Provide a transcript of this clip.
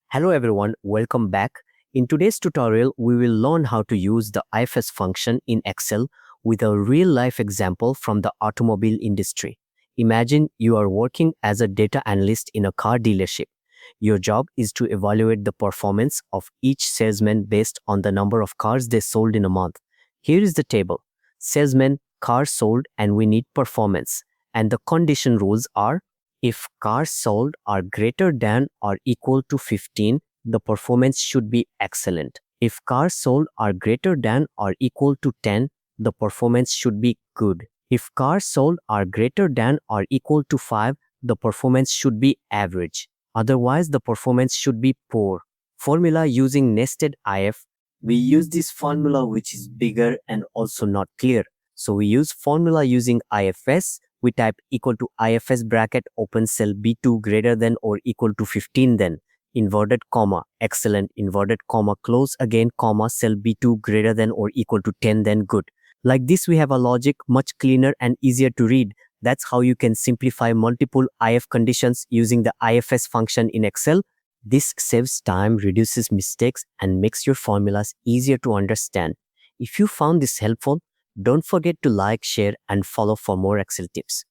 Hello everyone, welcome back. In today's tutorial, we will learn how to use the IFS function in Excel with a real-life example from the automobile industry. Imagine you are working as a data analyst in a car dealership. Your job is to evaluate the performance of each salesman based on the number of cars they sold in a month. Here is the table. Salesman, cars sold, and we need performance. And the condition rules are: if cars sold are greater than or equal to 15, the performance should be excellent. If cars sold are greater than or equal to 10, the performance should be good. If cars sold are greater than or equal to 5, the performance should be average. Otherwise, the performance should be poor. Formula using nested IF. We use this formula which is bigger and also not clear. So we use formula using IFS. We type equal to IFS bracket open cell B2 greater than or equal to 15, then inverted comma excellent, inverted comma close again comma cell B2 greater than or equal to 10, then good. Like this we have a logic much cleaner and easier to read. That's how you can simplify multiple IF conditions using the IFS function in Excel. This saves time, reduces mistakes, and makes your formulas easier to understand. If you found this helpful, don't forget to like, share, and follow for more Excel tips.